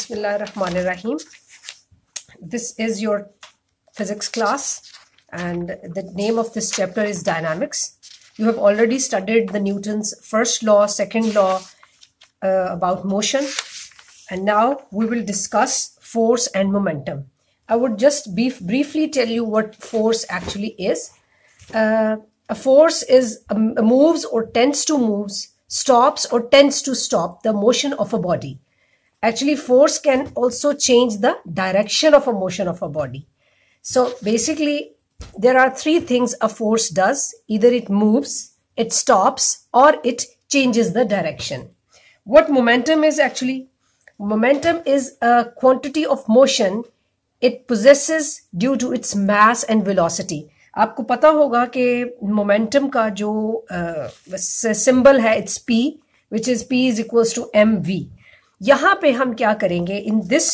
Bismillahirrahmanirrahim. This is your physics class and the name of this chapter is dynamics. You have already studied the Newton's first law, second law about motion, and now we will discuss force and momentum. I would just briefly tell you what force actually is. A force is moves or tends to moves, stops or tends to stop the motion of a body. Actually, force can also change the direction of a motion of a body. So basically, there are three things a force does. Either it moves, it stops, or it changes the direction. What momentum is actually? Momentum is a quantity of motion it possesses due to its mass and velocity. आपको पता होगा कि momentum का जो symbol है it's P, which is P is equals to mv. यहाँ पे हम क्या करेंगे? In this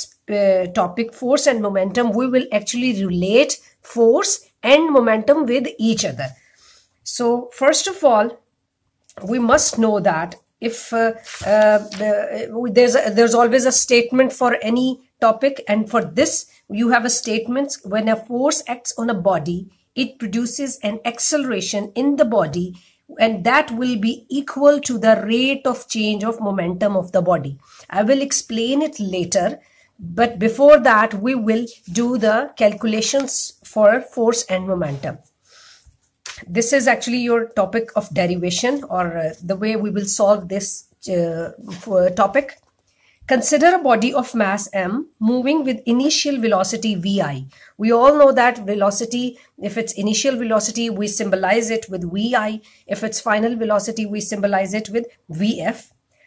topic, force and momentum, we will actually relate force and momentum with each other. So first of all, we must know that if there's always a statement for any topic, and for this you have a statement: when a force acts on a body, it produces an acceleration in the body, and that will be equal to the rate of change of momentum of the body. I will explain it later, but before that we will do the calculations for force and momentum. This is actually your topic of derivation, or the way we will solve this topic. Consider a body of mass m moving with initial velocity vi. We all know that velocity, if it's initial velocity, we symbolize it with vi. If it's final velocity, we symbolize it with vf.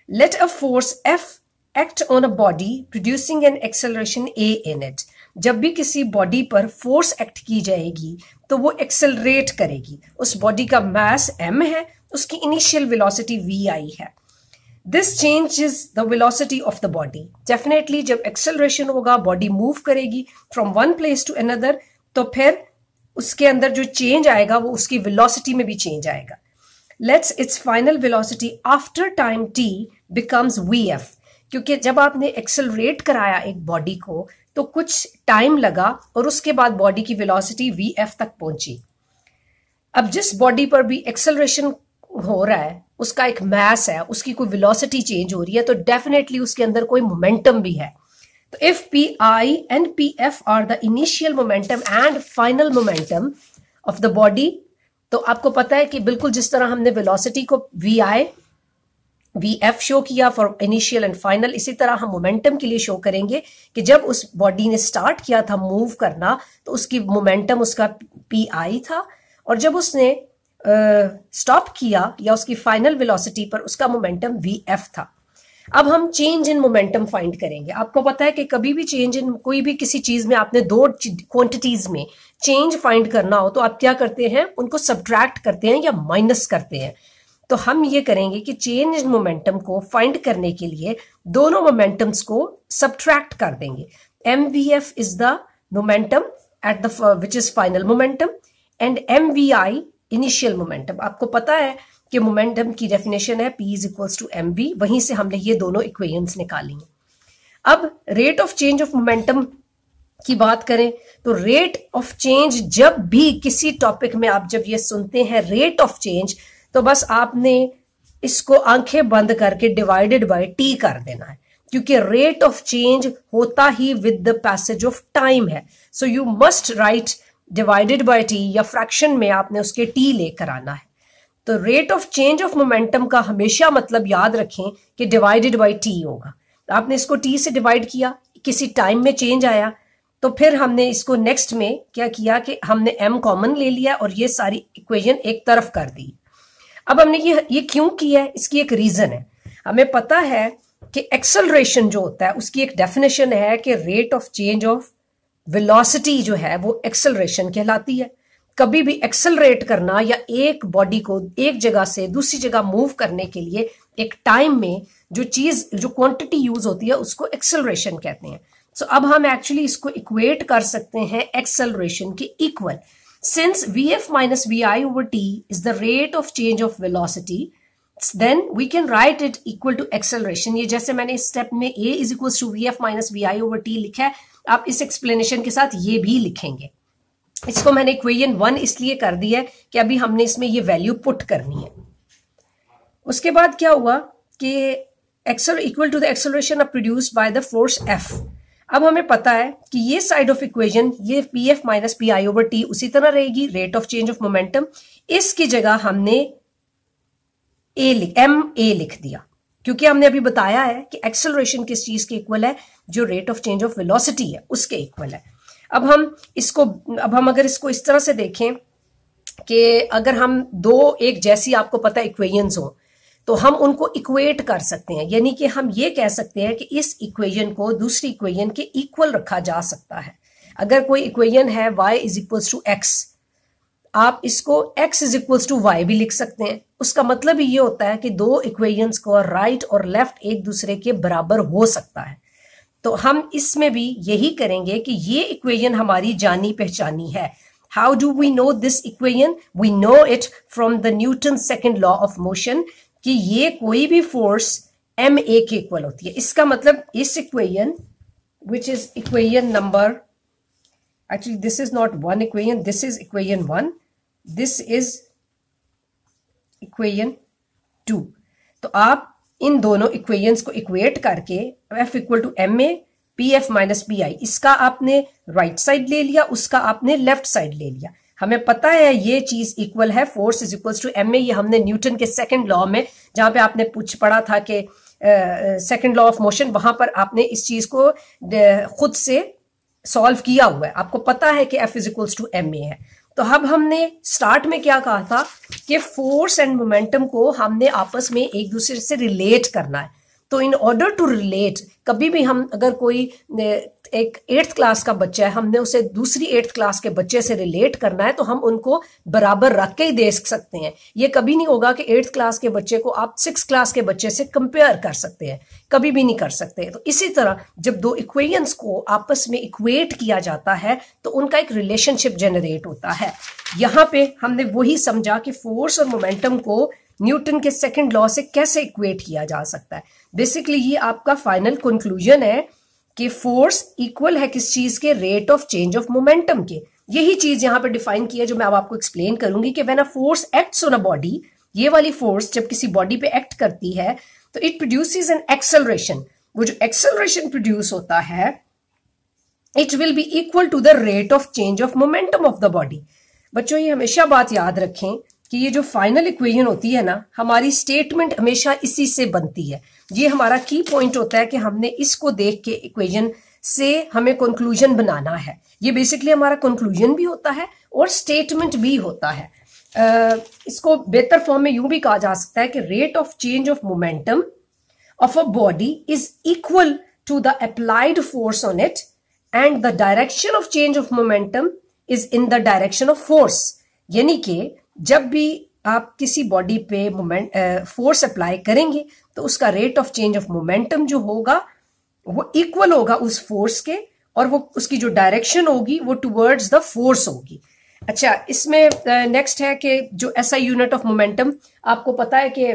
Let a force F act on a body producing an acceleration a in it. जब भी किसी body पर force act की जाएगी तो वो accelerate करेगी. उस बॉडी का मास m है, उसकी इनिशियल वेलोसिटी vi है. This changes the velocity of the body. Definitely जब acceleration होगा, बॉडी मूव करेगी from one place to another, तो फिर उसके अंदर जो चेंज आएगा वो उसकी velocity में भी चेंज आएगा. Let's its final velocity after time t becomes vf. क्योंकि जब आपने एक्सेलरेट कराया एक बॉडी को तो कुछ टाइम लगा और उसके बाद बॉडी की वेलोसिटी vf तक पहुंची. अब जिस बॉडी पर भी एक्सेलरेशन हो रहा है उसका एक मास है, उसकी कोई वेलोसिटी चेंज हो रही है, तो डेफिनेटली उसके अंदर कोई मोमेंटम भी है. तो if pi and pf are the initial momentum and final momentum of the body, तो आपको पता है कि बिल्कुल जिस तरह हमने वेलोसिटी को vf शो किया फॉर इनिशियल एंड फाइनल, इसी तरह हम मोमेंटम के लिए शो करेंगे कि जब उस बॉडी ने स्टार्ट किया था मूव करना तो उसकी मोमेंटम उसका pi था, और जब उसने स्टॉप किया या उसकी फाइनल वेलोसिटी पर उसका मोमेंटम vf था. अब हम चेंज इन मोमेंटम फाइंड करेंगे. आपको पता है कि कभी भी चेंज इन कोई भी किसी चीज में आपने दो क्वांटिटीज में चेंज फाइंड करना हो तो आप क्या करते हैं? उनको सब्ट्रैक्ट करते हैं या माइनस करते हैं. तो हम ये करेंगे कि चेंज इन मोमेंटम को फाइंड करने के लिए दोनों मोमेंटम्स को सब्ट्रैक्ट कर देंगे. mvf is the momentum at the which is final momentum and mvi initial momentum. आपको पता है कि मोमेंटम की डेफिनेशन है P is equals to mv. वहीं से हमने ये दोनों इक्वेशंस निकाली हैं. अब rate of change of momentum की बात करें तो रेट ऑफ चेंज, जब भी किसी टॉपिक में आप जब ये सुनते हैं रेट ऑफ चेंज, तो बस आपने इसको आंखें बंद करके डिवाइडेड बाय टी कर देना है, क्योंकि रेट ऑफ चेंज होता ही with the passage of time है. So you must write divided by T, या फ्रैक्शन में आपने उसके टी लेकर आना है. तो rate of change of momentum का हमेशा मतलब याद रखें कि डिवाइडेड बाय टी होगा. आपने इसको टी से डिवाइड किया, किसी टाइम में चेंज आया, तो फिर हमने इसको नेक्स्ट में क्या किया कि हमने m कॉमन ले लिया और ये सारी इक्वेशन एक तरफ कर दी. अब हमने ये क्यों किया है? इसकी एक रीजन है. हमें पता है कि एक्सेलरेशन जो होता है उसकी एक डेफिनेशन है कि rate of change of velocity जो है वो एक्सेलरेशन कहलाती है. कभी भी एक्सेलरेट करना या एक बॉडी को एक जगह से दूसरी जगह मूव करने के लिए एक टाइम में जो क्वांटिटी यूज होती है उसको एक्सेलरेशन कहते हैं. सो अब हम एक्चुअली इसको इक्वेट कर सकते हैं एक्सेलरेशन के equal. Since vf minus vi over t is the rate of change of velocity, then we can write it equal to acceleration. ये जैसे मैंने इस स्टेप में a is equal to V F minus V I over T लिखा है, आप इस explanation के साथ ये भी लिखेंगे। इसको मैंने इक्वेशन 1 इसलिए कर दिया है कि अभी हमने इसमें ये वैल्यू पुट करनी है। उसके बाद क्या हुआ कि equal to the acceleration produced by the force F। अब हमें पता है कि ये साइड ऑफ इक्वेशन ये P F minus P I over T उसी तरह रहेगी, rate of change of momentum. इसकी जगह हमने एम ए लिख दिया, क्योंकि हमने अभी बताया है कि एक्सेलरेशन किस चीज के इक्वल है, जो rate of change of velocity है उसके इक्वल है। अब हम अगर इसको इस तरह से देखें कि अगर हम दो एक जैसी आपको पता इक्वेशंस हो तो हम उनको इक्वेट कर सकते हैं, यानी कि हम ये कह सकते हैं कि इस इक्वेशन को दूसरी इक्वेशन के इक्वल रखा जा सकता है। अगर कोई इक्वेशन है y is equals to X, आप इसको x is equals to Y भी लिख सकते हैं। उसका मतलब ये होता है कि दो इक्वेशंस को राइट और लेफ्ट एक दूसरे के बराबर हो सकता है। तो हम इसमें भी यही करेंगे कि ये इक्वेशन हमारी जानी पहचानी है। How do we know this equation? We know it from the Newton second law of motion कि ये कोई भी फोर्स एम ए के इक्वल होती है। इसका मतलब इस equation which is equation number, actually this is not one equation, this is equation 1, this is equation 2। तो आप इन दोनों इक्वेशंस को इक्वेट करके F equal to M A P F minus P I, इसका आपने राइट साइड ले लिया, उसका आपने लेफ्ट साइड ले लिया। हमें पता है ये चीज इक्वल है, force is equal to M A. ये हमने न्यूटन के सेकंड लॉ में, जहां पे आपने पढ़ा था कि सेकंड लॉ ऑफ मोशन, वहां पर आपने इस चीज को खुद से सॉल्व किया हुआ है। आपको पता है कि F is equal to M A है। तो अब हमने स्टार्ट में क्या कहा था कि फोर्स एंड मोमेंटम को हमने आपस में एक दूसरे से रिलेट करना है। तो इन ऑर्डर टू रिलेट, कभी भी हम अगर कोई एक 8th क्लास का बच्चा है, हमने उसे दूसरी 8th क्लास के बच्चे से रिलेट करना है, तो हम उनको बराबर रख के ही देख सकते हैं। ये कभी नहीं होगा कि 8th क्लास के बच्चे को आप 6th क्लास के बच्चे से कंपेयर कर सकते हैं, कभी भी नहीं कर सकते। तो इसी तरह जब दो इक्वेशंस को आपस में इक्वेट किया जाता है तो उनका एक रिलेशनशिप जनरेट होता है। यहाँ पे हमने वही समझा कि फोर्स और मोमेंटम को न्यूटन के सेकंड लॉ से कैसे इक्वेट किया जा सकता है। बेसिकली ये आपका फाइनल कंक्लूजन है कि फोर्स इक्वल है किस चीज के? Rate of change of momentum के। यही चीज यहां पे डिफाइन की है जो मैं अब आपको एक्सप्लेन करूंगी कि when a force acts on a body, ये वाली फोर्स जब किसी बॉडी पे एक्ट करती है तो इट प्रोड्यूसेस एन एक्सेलरेशन। वो जो एक्सेलरेशन प्रोड्यूस होता है it will be equal to the rate of change of momentum of the body. बच्चों ये हमेशा बात याद रखें कि ये जो फाइनल इक्वेशन होती है ना, हमारी स्टेटमेंट हमेशा इसी से बनती है। ये हमारा की पॉइंट होता है कि हमने इसको देख के इक्वेशन से हमें कंक्लूजन बनाना है। ये बेसिकली हमारा कंक्लूजन भी होता है और स्टेटमेंट भी होता है। इसको बेहतर फॉर्म में यूं भी कहा जा सकता है कि rate of change of momentum of a body is equal to the applied force on it and the direction of change of momentum is in the direction of force. यानी कि जब भी आप किसी बॉडी पे फोर्स अप्लाई करेंगे तो उसका rate of change of momentum जो होगा वो इक्वल होगा उस फोर्स के, और वो उसकी जो डायरेक्शन होगी वो टुवर्ड्स द फोर्स होगी। अच्छा, इसमें नेक्स्ट है कि जो एसआई यूनिट ऑफ मोमेंटम, आपको पता है कि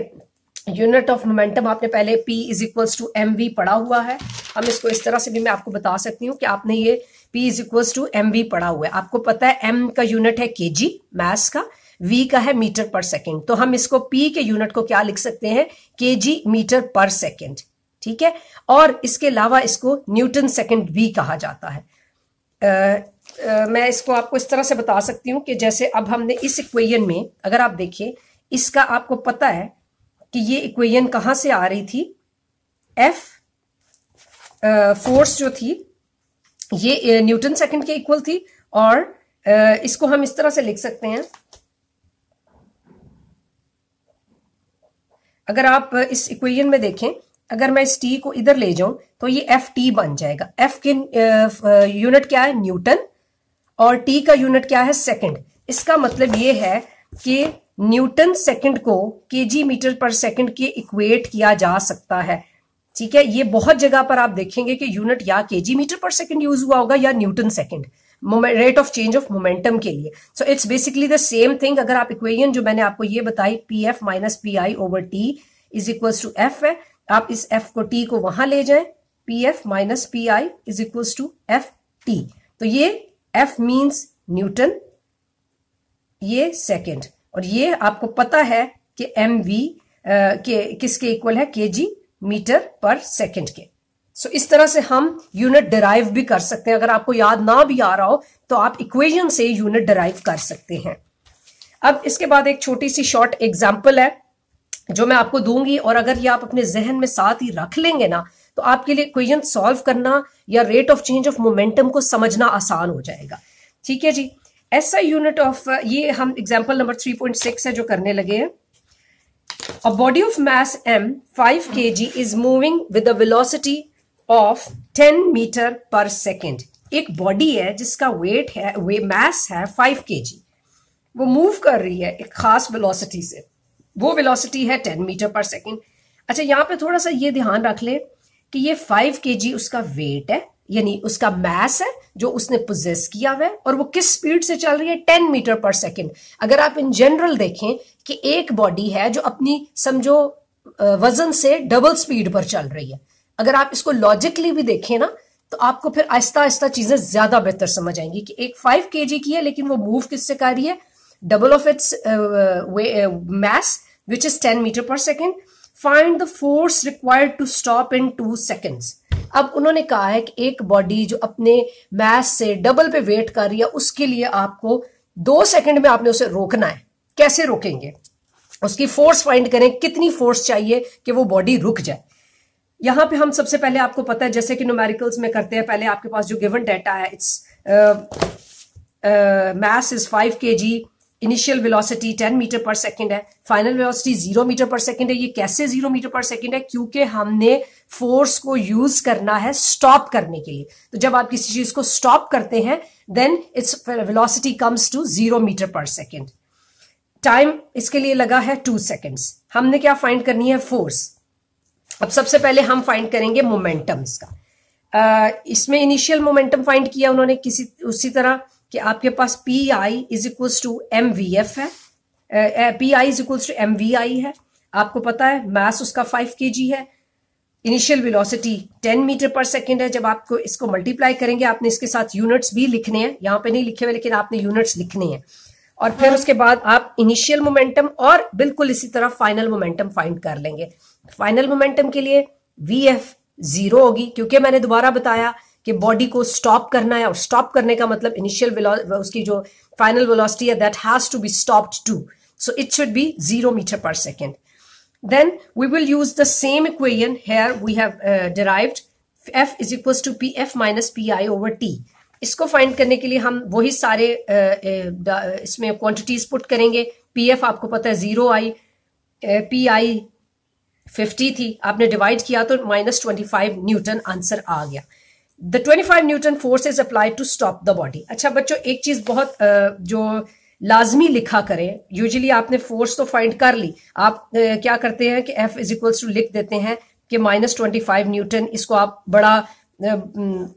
यूनिट ऑफ मोमेंटम आपने पहले P is equals to M V पढ़ा हुआ है। हम इसको इस तरह से भी मैं आपको बता सकती हूँ कि आपने ये P is equals to M V पढ़ा हुआ है। आपको पता है M का यूनिट है kg मास का, V का है मीटर पर सेकेंड। तो हम इसको P के यूनिट को क्या लिख सकते हैं? kg मीटर पर सेकेंड। ठीक है, और इसके अलावा इसको न्यूटन सेकेंड भी कहा जाता है। मैं इसको आपको इस तरह से बता सकती हूँ कि जैसे अब हमने इस इक्वेशन में अगर आप देखें, इसका आपको पता है कि ये इक्वेशन कहां से आ रही थी? F फोर्स जो थी ये न्यूटन सेकंड के इक्वल थी, और इसको हम इस तरह से लिख सकते हैं। अगर आप इस इक्वेशन में देखें, अगर मैं इस t को इधर ले जाऊं तो ये ft बन जाएगा। f के यूनिट क्या है? न्यूटन, और t का यूनिट क्या है? सेकंड। इसका मतलब ये है कि न्यूटन सेकंड को kg मीटर पर सेकंड के इक्वेट किया जा सकता है। ठीक है, ये बहुत जगह पर आप देखेंगे कि यूनिट या kg मीटर पर सेकंड यूज हुआ होगा या Newton second. Rate of change of momentum के लिए। So it's basically the same thing. अगर आप इक्वेशन जो मैंने आपको ये बताई P F minus P I over T is equals to F है, आप इस एफ को टी को वहां ले जाएं, P F minus P I is equals to F T. तो ये एफ मीन्स न्यूटन, ये सेकेंड, और ये आपको पता है कि एम वी के किसके इक्वल है, के जी मीटर पर सेकेंड के। सो इस तरह से हम यूनिट डिराइव भी कर सकते हैं। अगर आपको याद ना भी आ रहा हो तो आप इक्वेशन से यूनिट डिराइव कर सकते हैं। अब इसके बाद एक छोटी सी शॉर्ट एग्जांपल है जो मैं आपको दूंगी, और अगर ये आप अपने जहन में साथ ही रख लेंगे ना तो आपके लिए इक्वेशन सॉल्व करना या rate of change of momentum को समझना आसान हो जाएगा। ठीक है जी। ऐसा यूनिट ऑफ, ये हम एग्जांपल नंबर 3.6 है जो करने लगे हैं। A body of mass m 5 kg is moving with a velocity of 10 meter per second। एक बॉडी है जिसका वेट है, मास है 5 kg, वो मूव कर रही है एक खास वेलोसिटी से, वो वेलोसिटी है 10 मीटर पर सेकेंड। अच्छा, यहाँ पे थोड़ा सा ये ध्यान रख ले कि ये 5 kg उसका वेट है, यानी उसका मास है जो उसने पोजेस किया हुआ है, और वो किस स्पीड से चल रही है, 10 मीटर पर सेकेंड। अगर आप इन जनरल देखें कि एक बॉडी है जो अपनी समझो वजन से डबल स्पीड पर चल रही है, अगर आप इसको लॉजिकली भी देखें ना तो आपको फिर आहिस्ता आहिस्ता चीजें ज्यादा बेहतर समझ आएंगी कि एक 5 kg की है लेकिन वो मूव किससे कर रही है, double of its mass which is 10 metre पर second. Find the force required to stop in 2 seconds. अब उन्होंने कहा है कि एक बॉडी जो अपने मास से डबल पे वेट कर रही है उसके लिए आपको 2 सेकंड में आपने उसे रोकना है। कैसे रोकेंगे, उसकी फोर्स फाइंड करें, कितनी फोर्स चाहिए कि वो बॉडी रुक जाए। यहां पे हम सबसे पहले, आपको पता है जैसे कि न्यूमेरिकल्स में करते हैं, पहले आपके पास जो गिवन डाटा है, it's mass is 5 kg, initial velocity 10 metre पर सेकेंड है, फाइनल वेलोसिटी 0 मीटर पर सेकेंड है। ये कैसे 0 मीटर पर सेकेंड है, क्योंकि हमने फोर्स को यूज करना है स्टॉप करने के लिए। तो जब आप किसी चीज को स्टॉप करते हैं then it's velocity comes to 0 meter पर सेकेंड। टाइम इसके लिए लगा है 2 सेकेंड्स। हमने क्या फाइंड करनी है, फोर्स। अब सबसे पहले हम फाइंड करेंगे मोमेंटम इसका। इसमें इनिशियल मोमेंटम फाइंड किया उन्होंने उसी तरह कि आपके पास P I is equals to M V F है, P I is equals to M V I है। आपको पता है मास उसका 5 kg है, इनिशियल वेलोसिटी 10 मीटर पर सेकेंड है। जब आपको इसको मल्टीप्लाई करेंगे, आपने इसके साथ यूनिट्स भी लिखने हैं, यहां पे नहीं लिखे हुए लेकिन आपने यूनिट्स लिखने हैं, और फिर उसके बाद आप इनिशियल मोमेंटम और बिल्कुल इसी तरह फाइनल मोमेंटम फाइंड कर लेंगे। फाइनल मोमेंटम के लिए वी एफ 0 होगी, क्योंकि मैंने दोबारा बताया कि बॉडी को स्टॉप करना है, और स्टॉप करने का मतलब इनिशियल उसकी जो फाइनल वेलोसिटी है that has to be stopped to, so it should be 0 meter पर second. Then we will use the same equation here we have derived f is equals to pf minus pi over t। इसको find करने के लिए हम वही सारे इसमें quantities put करेंगे। pf आपको पता है 0 आई, pi 50 थी, आपने डिवाइड किया तो -25 न्यूटन आंसर आ गया। The 25 Newton force is applied to stop the body. अच्छा बच्चों, एक चीज बहुत जो लाजमी लिखा करें, यूजुअली आपने फोर्स तो फाइंड कर ली, आप क्या करते हैं कि F इज इक्वल्स टू लिख देते हैं कि -25 न्यूटन, इसको आप बड़ा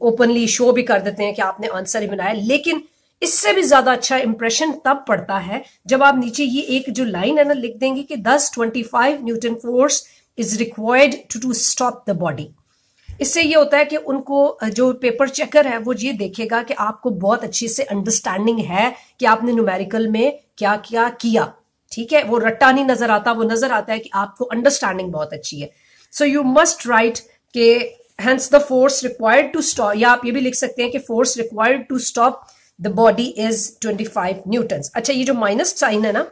ओपनली शो भी कर देते हैं कि आपने आंसर ही बनाया। लेकिन इससे भी ज्यादा अच्छा इंप्रेशन तब पड़ता है जब आप नीचे ये एक जो लाइन है ना लिख देंगे कि 25 Newton force is required to stop the body. इससे ये होता है कि उनको जो पेपर चेकर है वो ये देखेगा कि आपको बहुत अच्छी से अंडरस्टैंडिंग है कि आपने न्यूमेरिकल में क्या क्या किया। ठीक है, वो रट्टा नहीं नजर आता, वो नजर आता है कि आपको अंडरस्टैंडिंग बहुत अच्छी है। सो यू मस्ट राइट के hence the force required to stop, या आप ये भी लिख सकते हैं कि force required to stop the body is 25 Newton. अच्छा, ये जो माइनस साइन है ना,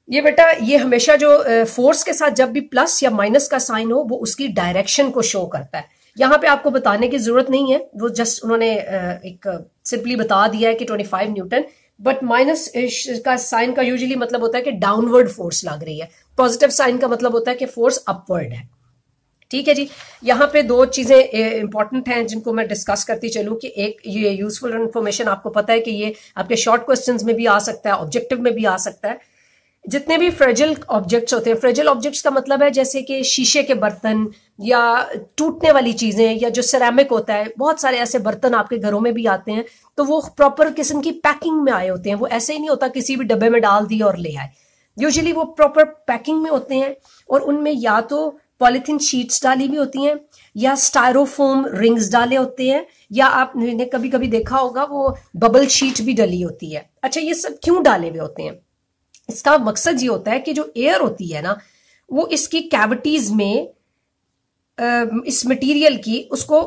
ये बेटा ये हमेशा जो फोर्स के साथ जब भी प्लस या माइनस का साइन हो वो उसकी डायरेक्शन को शो करता है। यहाँ पे आपको बताने की जरूरत नहीं है, वो जस्ट उन्होंने एक सिंपली बता दिया है कि 25 न्यूटन, बट माइनस का साइन का यूजुअली मतलब होता है कि डाउनवर्ड फोर्स लग रही है, पॉजिटिव साइन का मतलब होता है कि फोर्स अपवर्ड है। ठीक है जी, यहाँ पे दो चीजें इंपॉर्टेंट हैं जिनको मैं डिस्कस करती चलूं कि एक ये यूजफुल इन्फॉर्मेशन, आपको पता है कि ये आपके शॉर्ट क्वेश्चंस में भी आ सकता है, ऑब्जेक्टिव में भी आ सकता है। जितने भी फ्रेजिल ऑब्जेक्ट्स होते हैं, फ्रेजिल ऑब्जेक्ट्स का मतलब है जैसे कि शीशे के बर्तन या टूटने वाली चीजें या जो सेरामिक होता है, बहुत सारे ऐसे बर्तन आपके घरों में भी आते हैं, तो वो प्रॉपर किस्म की पैकिंग में आए होते हैं। वो ऐसे ही नहीं होता किसी भी डब्बे में डाल दिया और ले आए। यूजुअली वो प्रॉपर पैकिंग में होते हैं और उनमें या तो पॉलिथीन शीट्स डाली हुई होती हैं या स्टायरोफोम रिंग्स डाले होते हैं, या आपने कभी कभी देखा होगा वो बबल शीट भी डली होती है। अच्छा, ये सब क्यों डाले हुए होते हैं? इसका मकसद ये होता है कि जो एयर होती है ना, वो इसकी कैविटीज में इस मटेरियल की उसको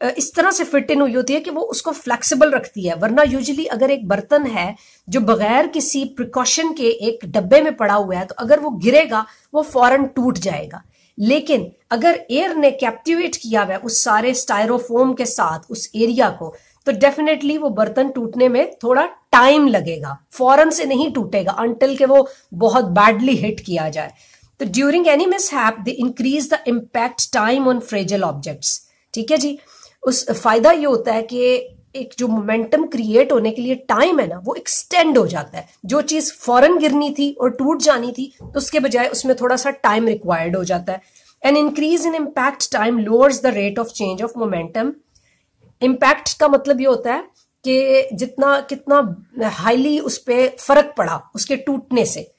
इस तरह से फिट इन हुई होती है कि वो उसको फ्लेक्सिबल रखती है। वरना यूजुअली अगर एक बर्तन है जो बगैर किसी प्रिकॉशन के एक डब्बे में पड़ा हुआ है, तो अगर वो गिरेगा वो फौरन टूट जाएगा। लेकिन अगर एयर ने कैप्टिवेट किया हुआ है उस सारे स्टायरोफोम के साथ उस एरिया को, तो डेफिनेटली वो बर्तन टूटने में थोड़ा टाइम लगेगा, फौरन से नहीं टूटेगा अनटिल के वो बहुत बैडली हिट किया जाए। तो during any mishap they increase the impact time on fragile objects. ठीक है जी। उस फायदा ये होता है कि एक जो मोमेंटम क्रिएट होने के लिए टाइम है ना, वो एक्सटेंड हो जाता है। जो चीज फौरन गिरनी थी और टूट जानी थी, तो उसके बजाय उसमें थोड़ा सा टाइम रिक्वायर्ड हो जाता है। An increase in impact time lowers the rate of change of momentum. Impact का मतलब ये होता है कि जितना कितना हाईली उस पर फर्क पड़ा उसके टूटने से।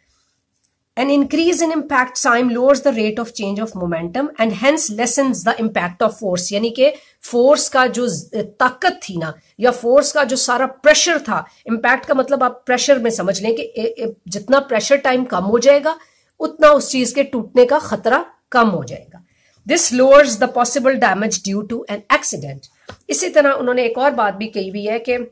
An increase in impact time lowers the rate of change of momentum and hence lessens the impact of force। यानी कि फोर्स का जो ताकत थी ना, या फोर्स का जो सारा प्रेशर था, इम्पैक्ट का मतलब आप प्रेशर में समझ लें कि जितना प्रेशर टाइम कम हो जाएगा उतना उस चीज के टूटने का खतरा कम हो जाएगा। This lowers the possible damage due to an accident. इसी तरह उन्होंने एक और बात भी कही हुई है कि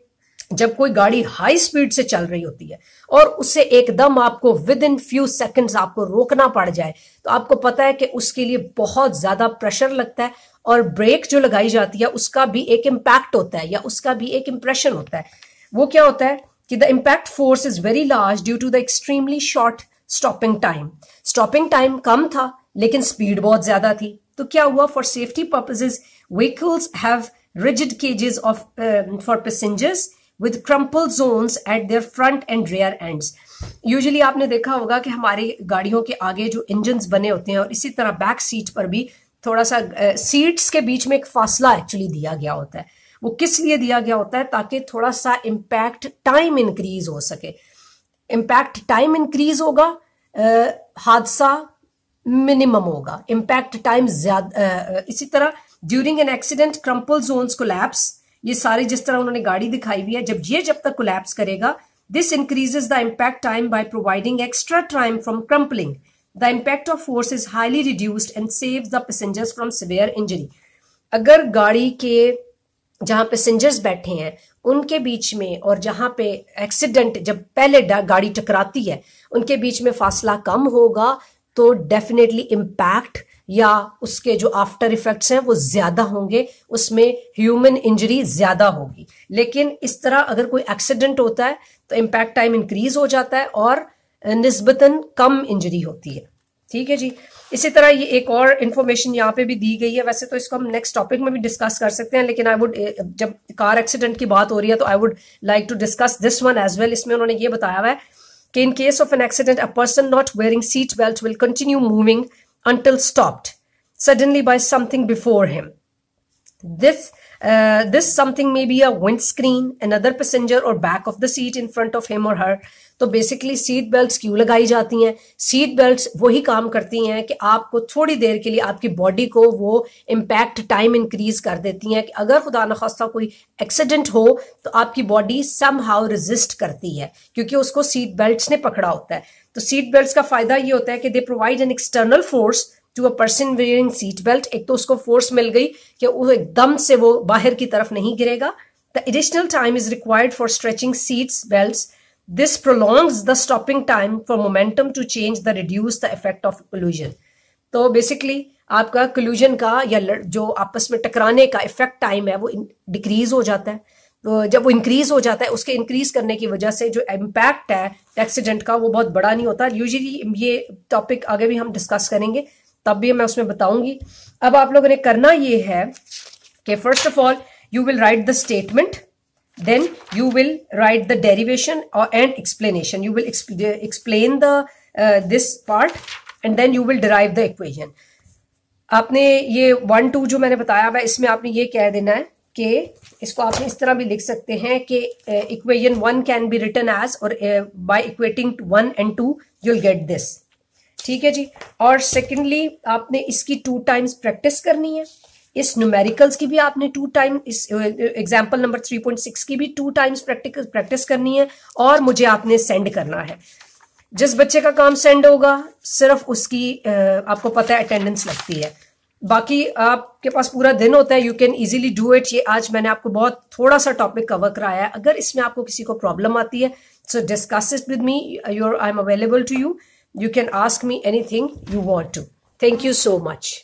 जब कोई गाड़ी हाई स्पीड से चल रही होती है और उससे एकदम आपको विद इन फ्यू सेकंड्स आपको रोकना पड़ जाए, तो आपको पता है कि उसके लिए बहुत ज्यादा प्रेशर लगता है और ब्रेक जो लगाई जाती है उसका भी एक इम्पैक्ट होता है या उसका भी एक इंप्रेशन होता है। वो क्या होता है कि the impact force is very large due to the extremely short stopping time. Stopping time कम था लेकिन स्पीड बहुत ज्यादा थी। तो क्या हुआ, for safety purposes vehicles have rigid cages of for passengers with crumple zones at their front and rear ends। Usually आपने देखा होगा कि हमारी गाड़ियों के आगे जो इंजन्स बने होते हैं और इसी तरह बैक सीट पर भी थोड़ा सा सीट्स के बीच में एक फासला एक्चुअली दिया गया होता है। वो किस लिए दिया गया होता है? ताकि थोड़ा सा इम्पैक्ट टाइम इंक्रीज हो सके। इम्पैक्ट टाइम इंक्रीज होगा, हादसा मिनिमम होगा, इम्पैक्ट टाइम ज्यादा। इसी तरह during an accident crumple zones collapse, ये सारी जिस तरह उन्होंने गाड़ी दिखाई हुई है, जब तक कोलैप्स करेगा, this increases the impact time by providing extra time from crumpling. The impact of force is highly reduced and saves the passengers from severe injury. अगर गाड़ी के जहां पैसेंजर्स बैठे हैं उनके बीच में और जहां पे एक्सीडेंट जब पहले गाड़ी टकराती है उनके बीच में फासला कम होगा, तो डेफिनेटली इम्पैक्ट या उसके जो आफ्टर इफेक्ट्स हैं वो ज्यादा होंगे, उसमें ह्यूमन इंजरी ज्यादा होगी। लेकिन इस तरह अगर कोई एक्सीडेंट होता है तो इम्पैक्ट टाइम इंक्रीज हो जाता है और निस्बतन कम इंजरी होती है। ठीक है जी। इसी तरह ये एक और इन्फॉर्मेशन यहाँ पे भी दी गई है। वैसे तो इसको हम नेक्स्ट टॉपिक में भी डिस्कस कर सकते हैं, लेकिन आई वुड, जब कार एक्सीडेंट की बात हो रही है तो I would like to discuss this one as well. इसमें उन्होंने ये बताया हुआ है कि in case of an accident a person not wearing seat belt will continue moving until stopped suddenly by something before him. This something may be a windscreen, another passenger or back of the seat in front of him or her। तो basically seat belts क्यों लगाई जाती हैं? Seat belts वही काम करती हैं कि आपको थोड़ी देर के लिए आपकी बॉडी को वो इम्पैक्ट टाइम इंक्रीज कर देती हैं कि अगर खुदा न खास्ता कोई एक्सीडेंट हो तो आपकी बॉडी समहाउ रेजिस्ट करती है, क्योंकि उसको सीट बेल्ट्स ने पकड़ा होता है। तो सीट बेल्ट्स का फायदा ये होता है कि they provide an external force to a person wearing seat belt. एक तो उसको फोर्स मिल गई कि वो एकदम से वो बाहर की तरफ नहीं गिरेगा। The additional time is required for stretching seats belts. This prolongs the stopping time for momentum to change the reduce the effect of collusion. तो बेसिकली आपका कोल्यूजन का या जो आपस में टकराने का इफेक्ट टाइम है वो डिक्रीज हो जाता है। तो जब वो इंक्रीज हो जाता है, उसके इंक्रीज करने की वजह से जो इम्पैक्ट है एक्सीडेंट का वो बहुत बड़ा नहीं होता। यूजुअली ये टॉपिक आगे भी हम डिस्कस करेंगे, तब भी मैं उसमें बताऊंगी। अब आप लोगों ने करना ये है कि first of all you will write the statement, then you will write the derivation and explanation. You will explain the this part and then you will derive the equation. आपने ये 1 2 जो मैंने बताया हुआ इसमें आपने ये कह देना है कि इसको आपने इस तरह भी लिख सकते हैं कि equation 1 can be written as, और by equating 1 and 2 you'll get this। ठीक है जी। और सेकेंडली आपने इसकी 2 times प्रैक्टिस करनी है, इस न्यूमेरिकल्स की भी आपने 2 टाइम, इस एग्जाम्पल नंबर 3.6 की भी 2 times प्रैक्टिस करनी है, और मुझे आपने सेंड करना है। जिस बच्चे का काम सेंड होगा सिर्फ उसकी आपको पता है अटेंडेंस लगती है, बाकी आपके पास पूरा दिन होता है, you can easily do it. ये आज मैंने आपको बहुत थोड़ा सा टॉपिक कवर कराया है। अगर इसमें आपको किसी को प्रॉब्लम आती है so discuss it with me, I am available to you, you can ask me anything you want to. Thank you so much.